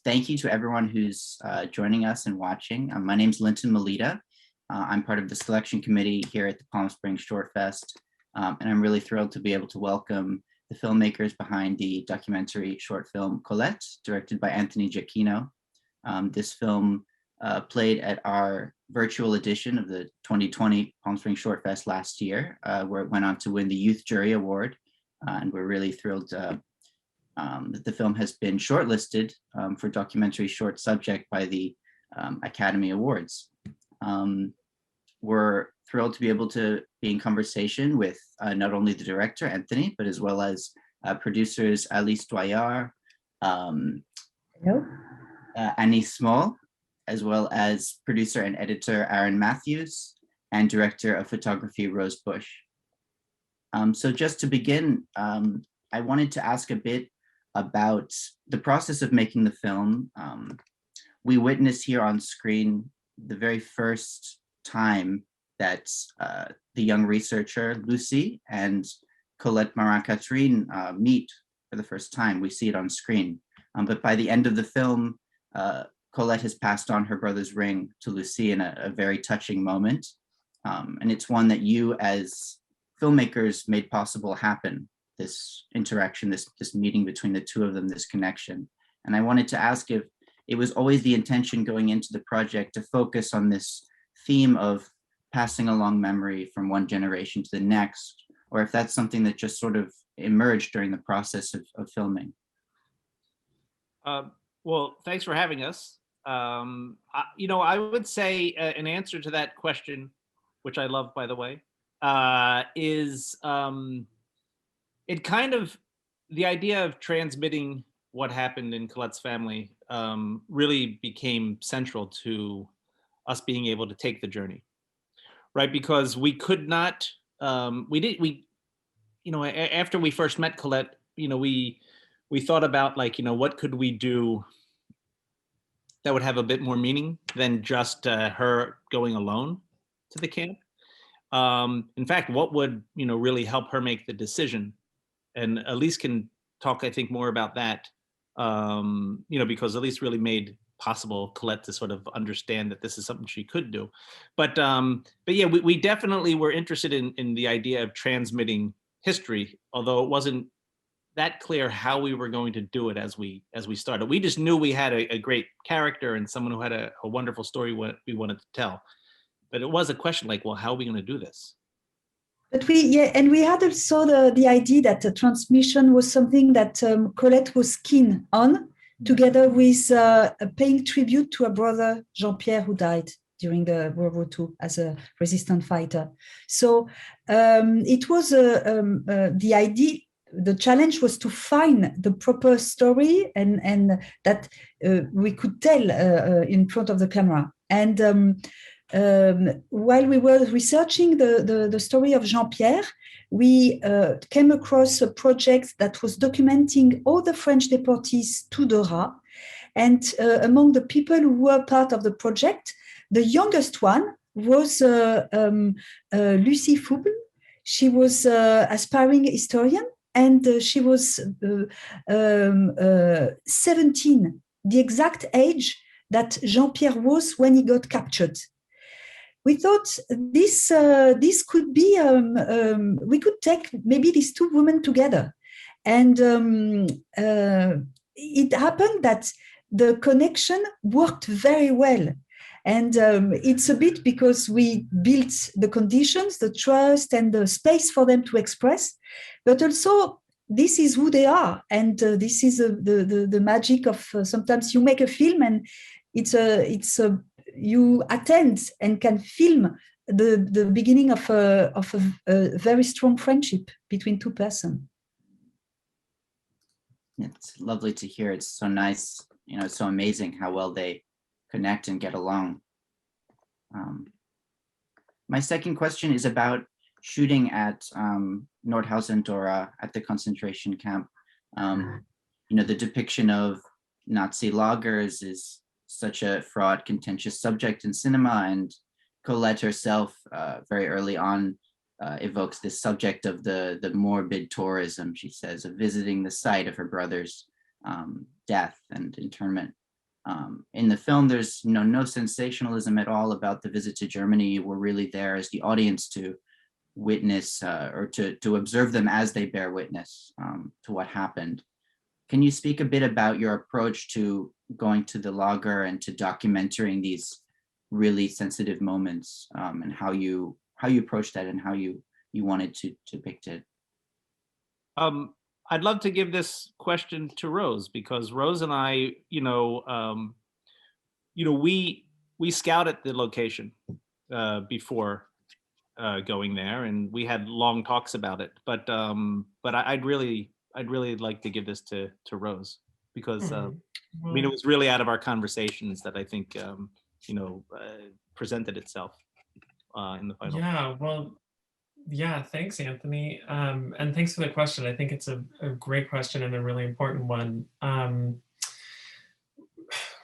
thank you to everyone who's joining us and watching. My name's Linton Melita. I'm part of the selection committee here at the Palm Springs ShortFest, and I'm really thrilled to be able to welcome the filmmakers behind the documentary short film Colette, directed by Anthony Giacchino. This film played at our virtual edition of the 2020 Palm Springs ShortFest last year, where it went on to win the Youth Jury Award. And we're really thrilled that the film has been shortlisted for documentary short subject by the Academy Awards. We're thrilled to be able to be in conversation with not only the director, Anthony, but as well as producers Alice Doyard, Annie Small, as well as producer and editor Aaron Matthews, and director of photography Rose Bush. So just to begin, I wanted to ask a bit about the process of making the film. We witnessed here on screen the very first time that the young researcher Lucy and Colette Marin-Catherine meet for the first time. We see it on screen. But by the end of the film, Colette has passed on her brother's ring to Lucy in a very touching moment. And it's one that you as filmmakers made possible happen, this interaction, this meeting between the two of them, this connection. And I wanted to ask if it was always the intention going into the project to focus on this theme of passing along memory from one generation to the next, or if that's something that just sort of emerged during the process of filming. Well, thanks for having us. I would say an answer to that question, which I love, by the way, is it kind of, the idea of transmitting what happened in Colette's family really became central to us being able to take the journey, right? Because we could not, after we first met Colette, we thought about what could we do that would have a bit more meaning than just her going alone to the camp. In fact, what would really help her make the decision? And Elise can talk, I think, more about that, because Elise really made possible Colette to sort of understand that this is something she could do. But yeah, we definitely were interested in the idea of transmitting history, although it wasn't that clear how we were going to do it as we started. We just knew we had a great character and someone who had a wonderful story we wanted to tell. But it was a question like, well, how are we going to do this? But we had also the idea that the transmission was something that Colette was keen on, together with paying tribute to her brother Jean-Pierre, who died during the World War II as a resistance fighter. So it was the idea. The challenge was to find the proper story and that we could tell in front of the camera. And while we were researching the story of Jean-Pierre, we came across a project that was documenting all the French deportees to Dora. And among the people who were part of the project, the youngest one was Lucie Fouble. She was an aspiring historian, and she was 17, the exact age that Jean-Pierre was when he got captured. We thought this could be, we could take maybe these two women together. And it happened that the connection worked very well. And it's a bit because we built the conditions, the trust and the space for them to express, but also this is who they are. And this is the magic of sometimes you make a film and you attend and can film the beginning of a very strong friendship between two persons. It's lovely to hear. It's so nice. It's so amazing how well they connect and get along. My second question is about shooting at Nordhausen Dora at the concentration camp. The depiction of Nazi lagers is such a fraught, contentious subject in cinema, and Colette herself very early on evokes this subject of the morbid tourism, she says, of visiting the site of her brother's death and internment. In the film, there's no sensationalism at all about the visit to Germany. We're really there as the audience to witness or to observe them as they bear witness to what happened. Can you speak a bit about your approach to going to the lager and to documenting these really sensitive moments, and how you approached that and how you wanted to depict it? I'd love to give this question to Rose, because Rose and I, we scouted the location before going there, and we had long talks about it. But I'd really like to give this to Rose, because I mean, it was really out of our conversations that I think presented itself in the final. Yeah, well, yeah, thanks, Anthony. And thanks for the question. I think it's a great question and a really important one.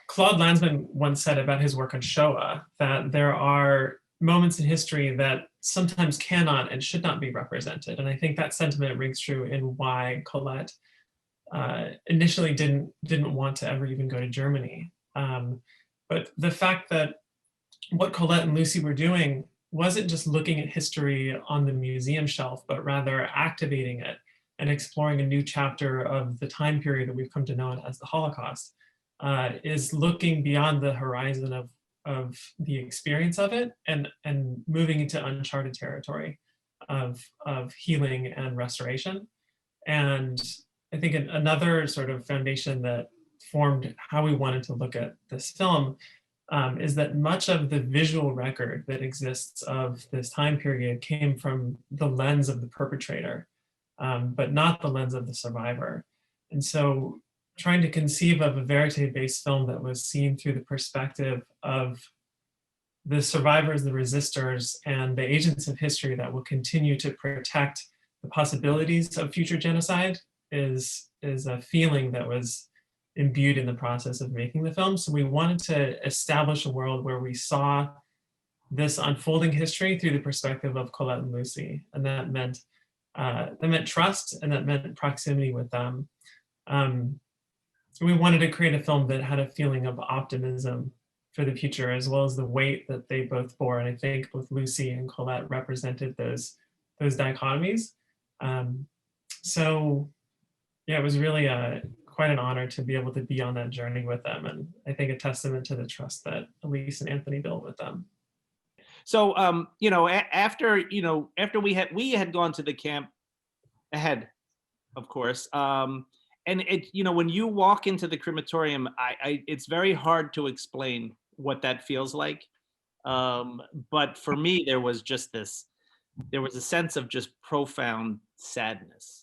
Claude Lanzmann once said about his work on Shoah that there are moments in history that sometimes cannot and should not be represented. And I think that sentiment rings true in why Colette initially didn't want to ever even go to Germany. But the fact that what Colette and Lucy were doing wasn't just looking at history on the museum shelf, but rather activating it and exploring a new chapter of the time period that we've come to know as the Holocaust, is looking beyond the horizon of the experience of it and moving into uncharted territory of healing and restoration. And I think another sort of foundation that formed how we wanted to look at this film is that much of the visual record that exists of this time period came from the lens of the perpetrator, but not the lens of the survivor. And so trying to conceive of a verite-based film that was seen through the perspective of the survivors, the resistors, and the agents of history that will continue to protect the possibilities of future genocide is a feeling that was imbued in the process of making the film. So we wanted to establish a world where we saw this unfolding history through the perspective of Colette and Lucy. And that meant trust, and that meant proximity with them. We wanted to create a film that had a feeling of optimism for the future, as well as the weight that they both bore. And I think both Lucy and Colette represented those dichotomies. So yeah, it was really quite an honor to be able to be on that journey with them. And I think a testament to the trust that Elise and Anthony built with them. So, after we had gone to the camp ahead, of course. And when you walk into the crematorium, it's very hard to explain what that feels like. But for me, there was a sense of just profound sadness.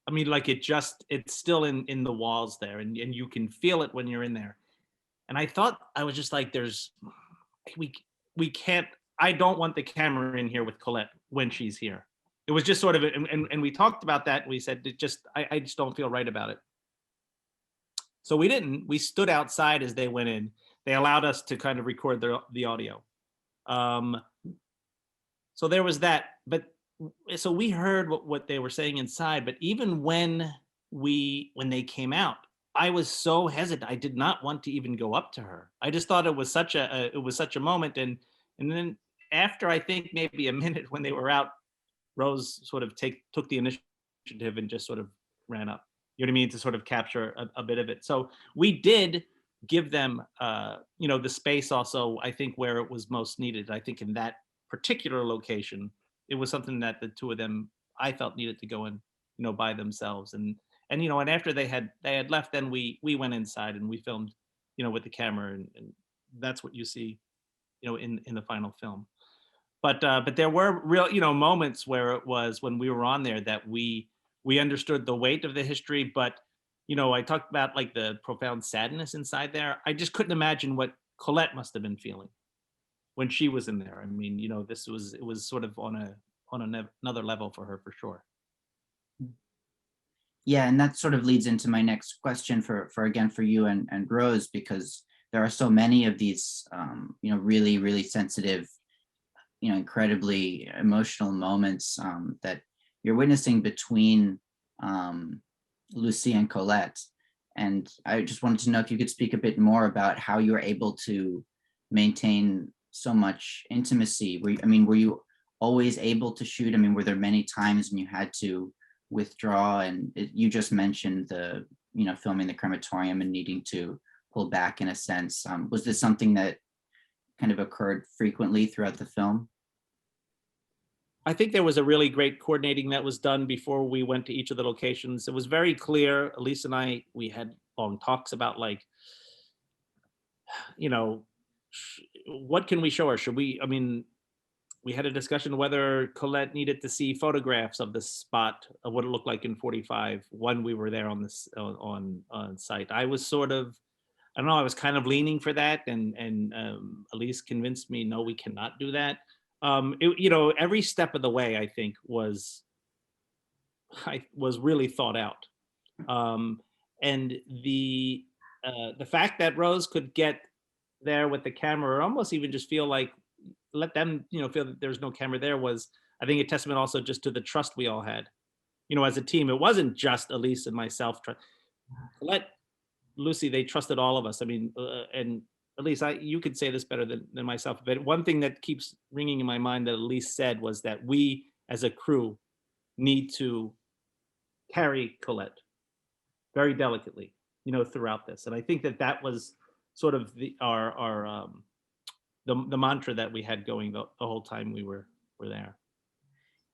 I mean, like it's still in the walls there, and you can feel it when you're in there. And I was just like, we can't, I don't want the camera in here with Colette when she's here. It was just sort of, and we talked about that. We said, I just don't feel right about it. So we didn't. We stood outside as they went in. They allowed us to kind of record the audio. So there was that. But so we heard what they were saying inside. But even when they came out, I was so hesitant. I did not want to even go up to her. I just thought it was such a moment. And then after I think maybe a minute when they were out, Rose sort of took the initiative and just sort of ran up. You know what I mean? To sort of capture a bit of it. So we did give them, the space also, I think, where it was most needed. I think in that particular location, it was something that the two of them, I felt, needed to go in, by themselves. And after they had left, then we went inside and we filmed, with the camera, and that's what you see, in the final film. But there were real, moments where it was when we were on there that we understood the weight of the history. But, I talked about like the profound sadness inside there. I just couldn't imagine what Colette must have been feeling when she was in there. I mean, it was sort of on another level for her, for sure. Yeah, and that sort of leads into my next question for you and Rose, because there are so many of these, really, really sensitive, incredibly emotional moments that you're witnessing between Lucy and Colette. And I just wanted to know if you could speak a bit more about how you were able to maintain so much intimacy. Were you always able to shoot? I mean, were there many times when you had to withdraw? And you just mentioned the, filming the crematorium and needing to pull back in a sense. Was this something that kind of occurred frequently throughout the film? I think there was a really great coordinating that was done before we went to each of the locations. It was very clear. Elise and I, we had long talks about like, what can we show her? We had a discussion whether Colette needed to see photographs of the spot of what it looked like in 45 when we were there on this on site. I was sort of, I don't know, I was kind of leaning for that, and Elise convinced me, no, we cannot do that. Every step of the way, I think, was really thought out. And the fact that Rose could get there with the camera, or almost even just feel like, let them, feel that there's no camera there, was, I think, a testament also just to the trust we all had, as a team. It wasn't just Elise and myself. Colette, Lucy, they trusted all of us. I mean, and Elise, you could say this better than myself, but one thing that keeps ringing in my mind that Elise said was that we as a crew need to carry Colette very delicately, throughout this. And I think that was sort of the mantra that we had going the whole time we were there.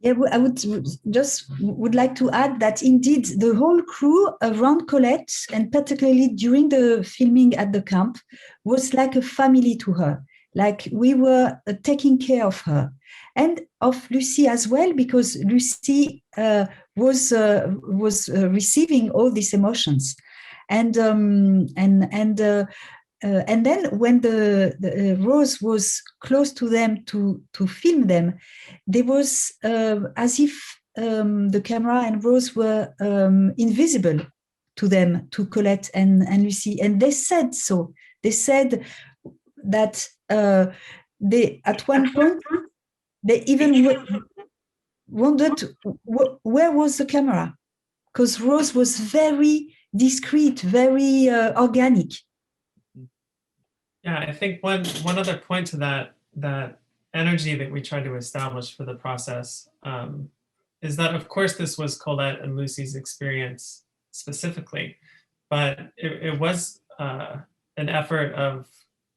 Yeah, I would like to add that indeed the whole crew around Colette, and particularly during the filming at the camp, was like a family to her. Like we were taking care of her and of Lucy as well, because Lucy was receiving all these emotions, and then when the Rose was close to them to film them, there was as if the camera and Rose were invisible to them, to Colette and Lucy. And they said so. They said that they, at one point, they even wondered where was the camera, because Rose was very discreet, very organic. Yeah, I think one other point to that energy that we tried to establish for the process is that, of course, this was Colette and Lucy's experience specifically, but it was an effort of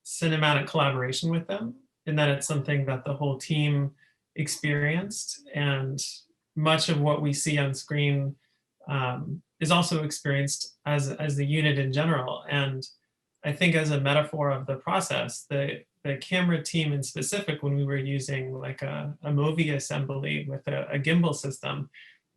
cinematic collaboration with them, in that it's something that the whole team experienced, and much of what we see on screen is also experienced as the unit in general. And I think as a metaphor of the process, the camera team in specific, when we were using like a movie assembly with a gimbal system,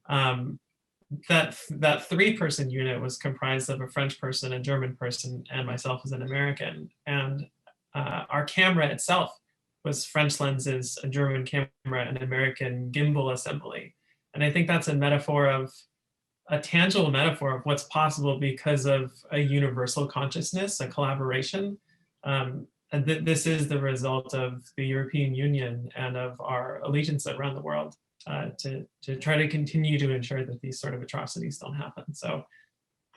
that 3-person unit was comprised of a French person, a German person, and myself as an American. And our camera itself was French lenses, a German camera, and an American gimbal assembly. And I think that's a tangible metaphor of what's possible because of a universal consciousness, a collaboration. And this is the result of the European Union and of our allegiance around the world to try to continue to ensure that these sort of atrocities don't happen. So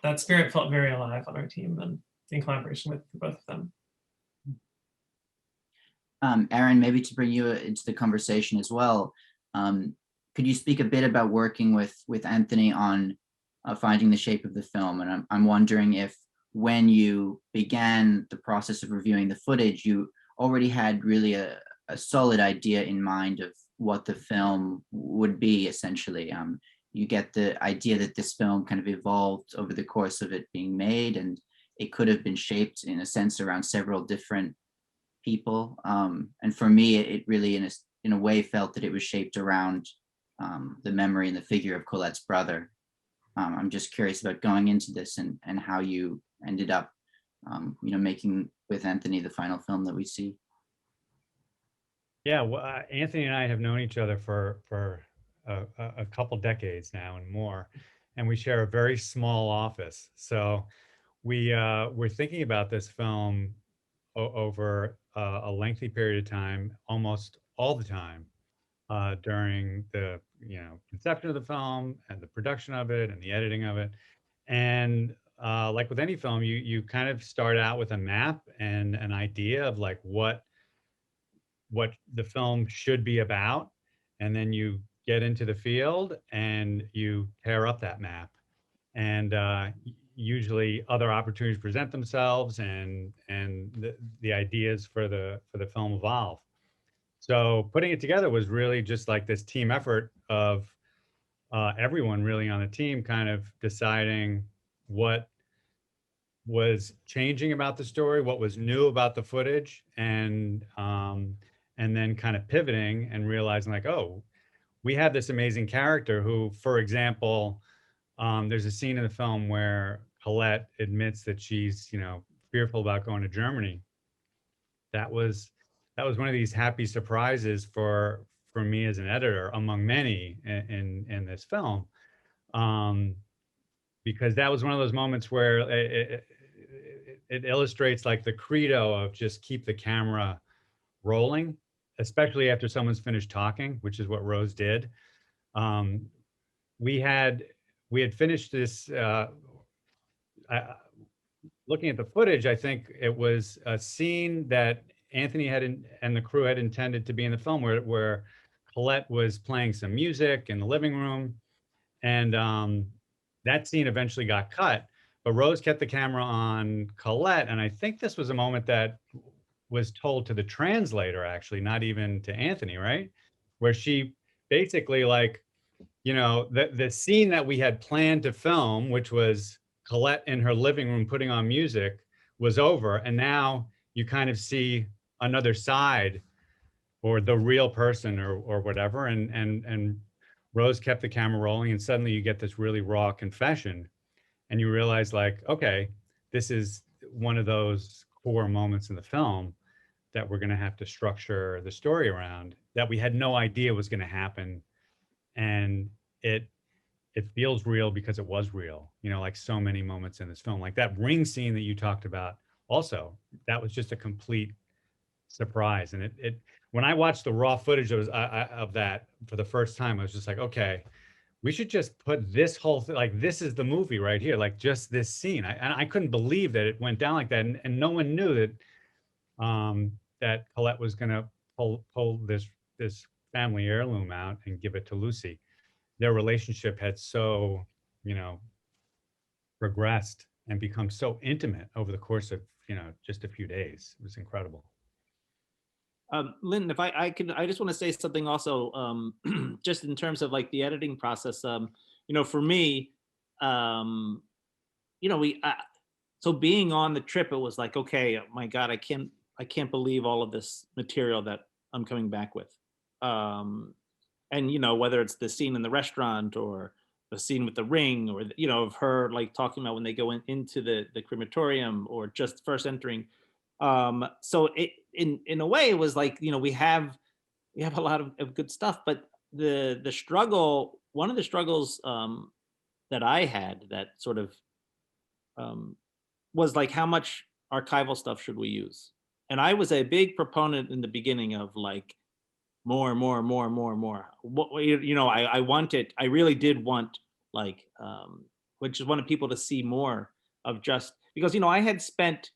that spirit felt very alive on our team, and in collaboration with both of them. Aaron, maybe to bring you into the conversation as well, could you speak a bit about working with Anthony on finding the shape of the film? And I'm wondering if, when you began the process of reviewing the footage, you already had really a solid idea in mind of what the film would be, essentially. You get the idea that this film kind of evolved over the course of it being made, and it could have been shaped in a sense around several different people. And for me, it really, in a way, felt that it was shaped around the memory and the figure of Colette's brother. I'm just curious about going into this and how you ended up, making with Anthony the final film that we see. Yeah, well, Anthony and I have known each other for a couple decades now and more, and we share a very small office. So we're thinking about this film over a lengthy period of time, almost all the time, during the conception of the film and the production of it and the editing of it. And like with any film, you kind of start out with a map and an idea of like what the film should be about, and then you get into the field and you tear up that map, and usually other opportunities present themselves, and the ideas for the film evolve. So putting it together was really just like this team effort of everyone really on the team kind of deciding what was changing about the story, what was new about the footage, and then kind of pivoting and realizing like, oh, we have this amazing character who, for example, there's a scene in the film where Colette admits that she's, fearful about going to Germany. That was one of these happy surprises for me as an editor, among many in this film, because that was one of those moments where it illustrates like the credo of just keep the camera rolling, especially after someone's finished talking, which is what Rose did. We had finished this. Looking at the footage, I think it was a scene that Anthony and the crew had intended to be in the film, where Colette was playing some music in the living room, and that scene eventually got cut. But Rose kept the camera on Colette, and I think this was a moment that was told to the translator, actually, not even to Anthony, right? Where she basically like, the scene that we had planned to film, which was Colette in her living room putting on music, was over. And now you kind of see another side, or the real person, or whatever. And Rose kept the camera rolling, and suddenly you get this really raw confession, and you realize like, okay, this is one of those core moments in the film that we're going to have to structure the story around, that we had no idea was going to happen. And it feels real because it was real, like so many moments in this film, like that ring scene that you talked about. Also, that was just a complete surprise. And it when I watched the raw footage of that for the first time, I was just like, okay, we should just put this whole thing, like this is the movie right here, like just this scene. And I couldn't believe that it went down like that, and no one knew that that Colette was going to pull this family heirloom out and give it to Lucy. Their relationship had so, progressed and become so intimate over the course of, just a few days. It was incredible. Linton, if I just want to say something also, just in terms of like the editing process. For me, so being on the trip, it was like, okay, my God, I can't believe all of this material that I'm coming back with. And whether it's the scene in the restaurant, or the scene with the ring, or of her like talking about when they go into the crematorium, or just first entering. So it in a way it was like, we have a lot of good stuff, but the struggle, one of the struggles that I had, that sort of was like, how much archival stuff should we use? And I was a big proponent in the beginning of like more. I really did want like, which is wanted people to see more of, just because, I had spent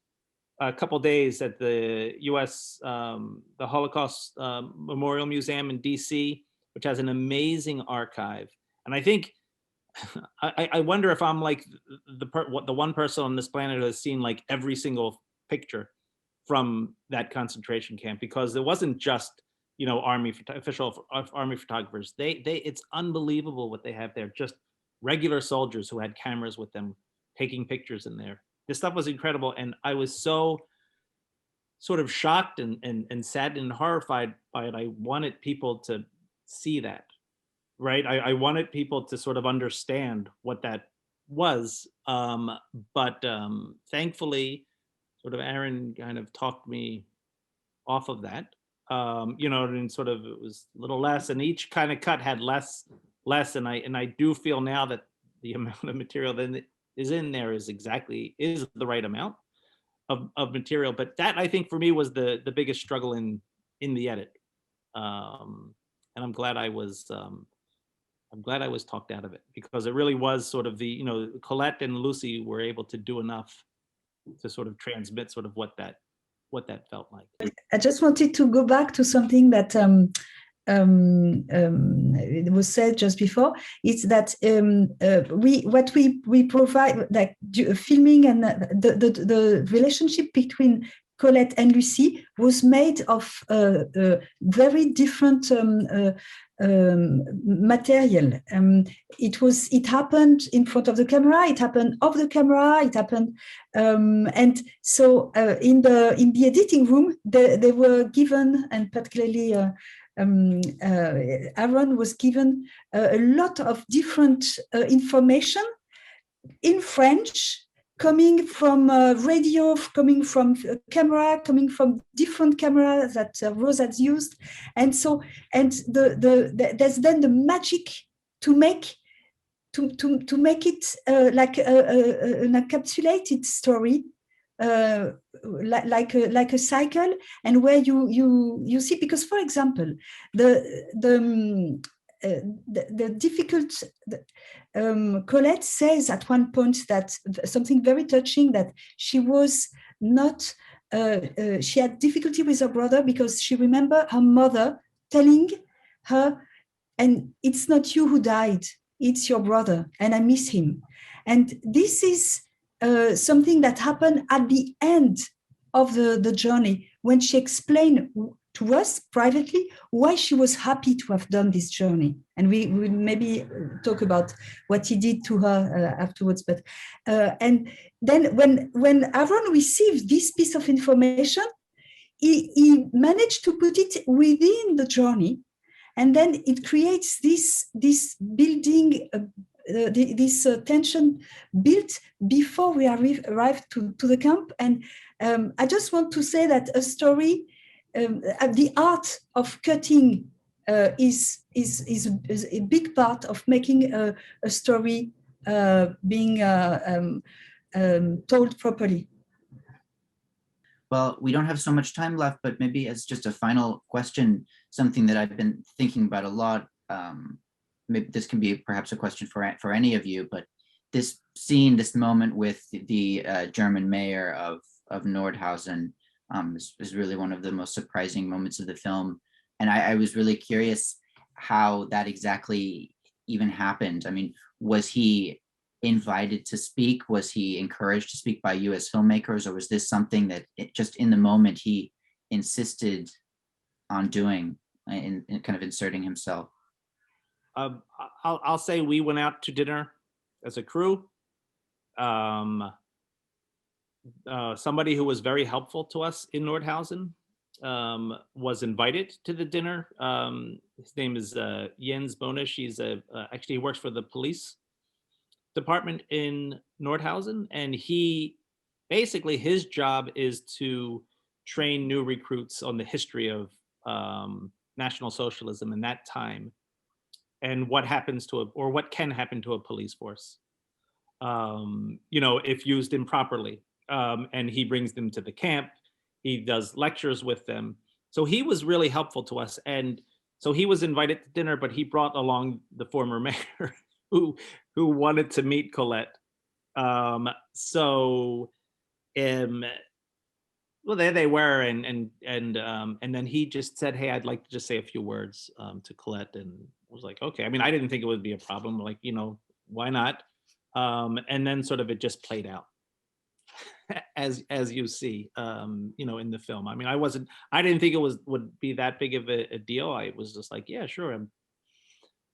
a couple days at the U.S. The Holocaust Memorial Museum in D.C., which has an amazing archive, and I think I wonder if I'm like the one person on this planet who has seen like every single picture from that concentration camp, because it wasn't just official army photographers. It's unbelievable what they have there. Just regular soldiers who had cameras with them taking pictures in there. This stuff was incredible, and I was so sort of shocked and saddened and horrified by it. I wanted people to see that, right? I wanted people to sort of understand what that was. But thankfully, sort of Aaron kind of talked me off of that. And sort of it was a little less, and each kind of cut had less, and I do feel now that the amount of material that is in there is the right amount of material. But that, I think, for me was the biggest struggle in the edit. And I'm glad I was I'm glad I was talked out of it, because it really was sort of the, Colette and Lucy were able to do enough to sort of transmit sort of what that felt like. I just wanted to go back to something that it was said just before. It's that we provide, like filming, and the relationship between Colette and Lucy was made of very different material. It happened in front of the camera, it happened off the camera, it happened, and so in the editing room, they were given, and particularly Aaron was given a lot of different information in French, coming from radio, coming from camera, coming from different cameras that Rose has used. And so, and there's then the magic to make it like an encapsulated story, like a cycle, and where you see, because, for example, the difficult, Colette says at one point that something very touching, that she was not, she had difficulty with her brother because she remembered her mother telling her, and it's not you who died, it's your brother, and I miss him. And this is something that happened at the end of the journey, when she explained to us privately why she was happy to have done this journey. And we will maybe talk about what he did to her afterwards. But and then when Aaron received this piece of information, he managed to put it within the journey, and then it creates this building, this tension built before we arrive to the camp. And I just want to say that a story, the art of cutting is a big part of making a story being told properly. Well, we don't have so much time left, but maybe as just a final question, something that I've been thinking about a lot, maybe this can be perhaps a question for any of you, but this scene, this moment with the German mayor of Nordhausen is really one of the most surprising moments of the film. And I was really curious how that exactly even happened. I mean, was he invited to speak? Was he encouraged to speak by you as filmmakers? Or was this something that just in the moment he insisted on doing, in kind of inserting himself? I'll say we went out to dinner as a crew. Somebody who was very helpful to us in Nordhausen was invited to the dinner. His name is Jens Bonisch. He's actually he works for the police department in Nordhausen, and he basically, his job is to train new recruits on the history of National Socialism in that time, and what happens to or what can happen to a police force, if used improperly. And he brings them to the camp. He does lectures with them. So he was really helpful to us. And so he was invited to dinner, but he brought along the former mayor who wanted to meet Colette. Well, there they were, and then he just said, "Hey, I'd like to just say a few words to Colette," and I was like, "Okay." I mean, I didn't think it would be a problem. Like, why not? And then sort of it just played out as you see, in the film. I mean, I didn't think it would be that big of a deal. I was just like, yeah, sure.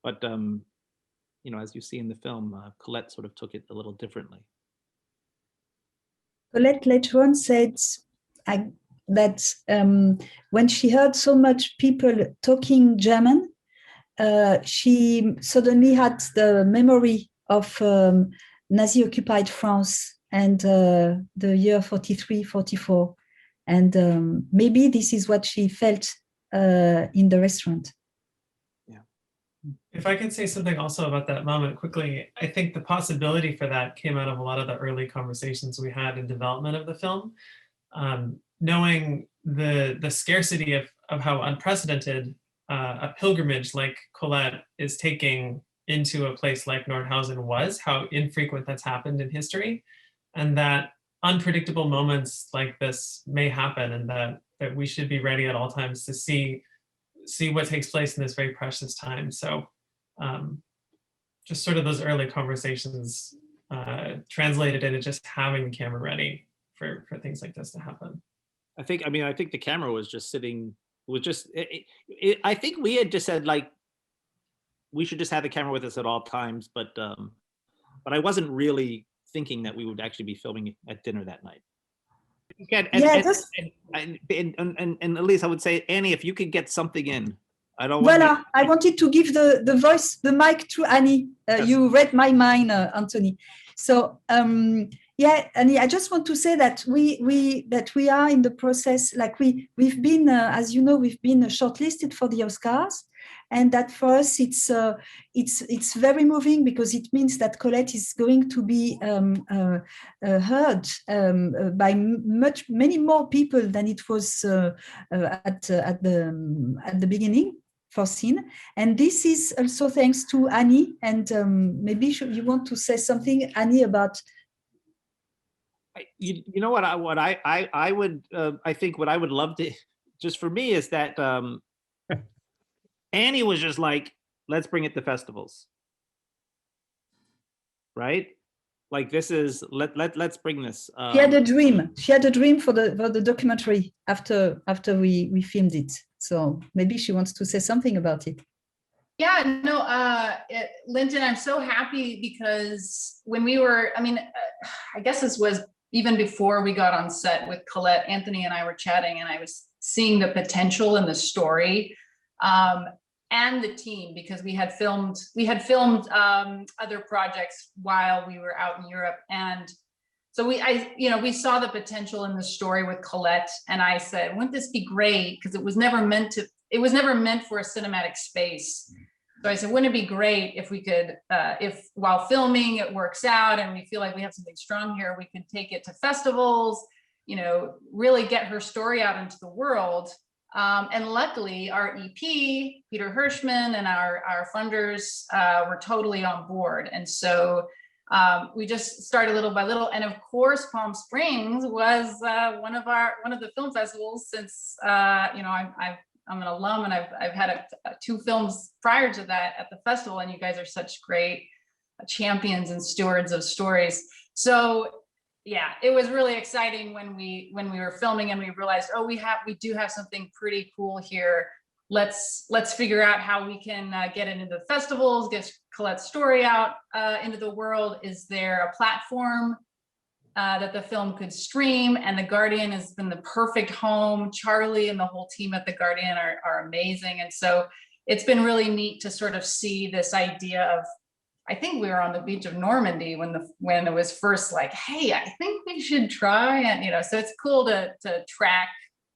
But as you see in the film, Colette sort of took it a little differently. Colette later on said that when she heard so much people talking German, she suddenly had the memory of Nazi-occupied France and the year 43, 44. And maybe this is what she felt in the restaurant. Yeah. If I could say something also about that moment quickly, I think the possibility for that came out of a lot of the early conversations we had in development of the film. Knowing the scarcity of how unprecedented a pilgrimage like Colette is taking into a place like Nordhausen was, how infrequent that's happened in history, and that unpredictable moments like this may happen, and that we should be ready at all times to see what takes place in this very precious time. So just sort of those early conversations translated into just having the camera ready for things like this to happen. I think the camera was just sitting, I think we had just said, like, we should just have the camera with us at all times, but I wasn't really thinking that we would actually be filming at dinner that night. And at least I would say, Annie, if you could get something in, I don't want. Voilà, I wanted to give the mic to Annie. Yes. You read my mind, Anthony. So yeah, Annie, I just want to say that we are in the process. Like we've been, as you know, we've been shortlisted for the Oscars, and that for us it's very moving, because it means that Colette is going to be heard by many more people than it was at the beginning foreseen. And this is also thanks to Annie. And maybe you want to say something, Annie, about. You know what I would I think what I would love to, just for me, is that Annie was just like, let's bring it to festivals, right? Like, this is let's bring this. She had a dream. She had a dream for the documentary after we filmed it. So maybe she wants to say something about it. Yeah, no, Linton, I'm so happy, because when we were, I guess this was even before we got on set with Colette, Anthony and I were chatting, and I was seeing the potential in the story and the team, because we had filmed other projects while we were out in Europe. And so we saw the potential in the story with Colette, and I said, wouldn't this be great? Because it was never meant for a cinematic space. So I said, wouldn't it be great if we could, if while filming it works out and we feel like we have something strong here, we could take it to festivals, really get her story out into the world. And luckily our EP, Peter Hirschman, and our funders were totally on board. And so we just started little by little. And of course, Palm Springs was one of the film festivals, since I'm an alum, and I've had 2 films prior to that at the festival, and you guys are such great champions and stewards of stories. So yeah, it was really exciting when we were filming and we realized, oh, we do have something pretty cool here. Let's figure out how we can get it into the festivals, get Colette's story out into the world. Is there a platform that the film could stream? And The Guardian has been the perfect home. Charlie and the whole team at The Guardian are amazing. And so it's been really neat to sort of see this idea of, I think we were on the beach of Normandy when it was first like, hey, I think we should try. And, so it's cool to track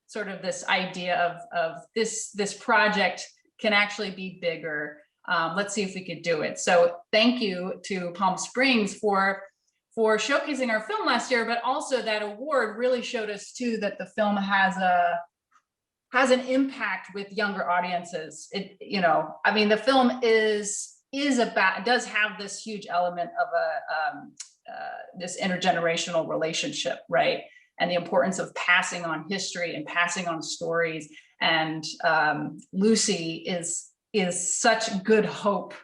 sort of this idea of this project can actually be bigger. Let's see if we could do it. So thank you to Palm Springs for showcasing our film last year, but also that award really showed us too that the film has an impact with younger audiences. The film does have this huge element of this intergenerational relationship, right? And the importance of passing on history and passing on stories. And Lucy is such good hope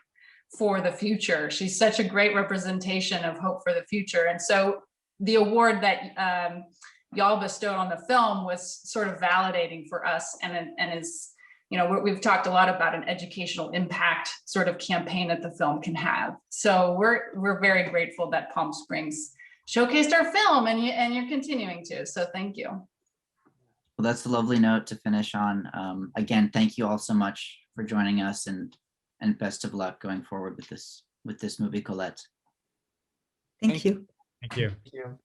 for the future. She's such a great representation of hope for the future. And so the award that y'all bestowed on the film was sort of validating for us, and is, we've talked a lot about an educational impact sort of campaign that the film can have. So we're very grateful that Palm Springs showcased our film, and you're continuing to. So thank you. Well, that's a lovely note to finish on. Again, thank you all so much for joining us, and best of luck going forward with this movie, Colette. Thank you. Thank you. Thank you.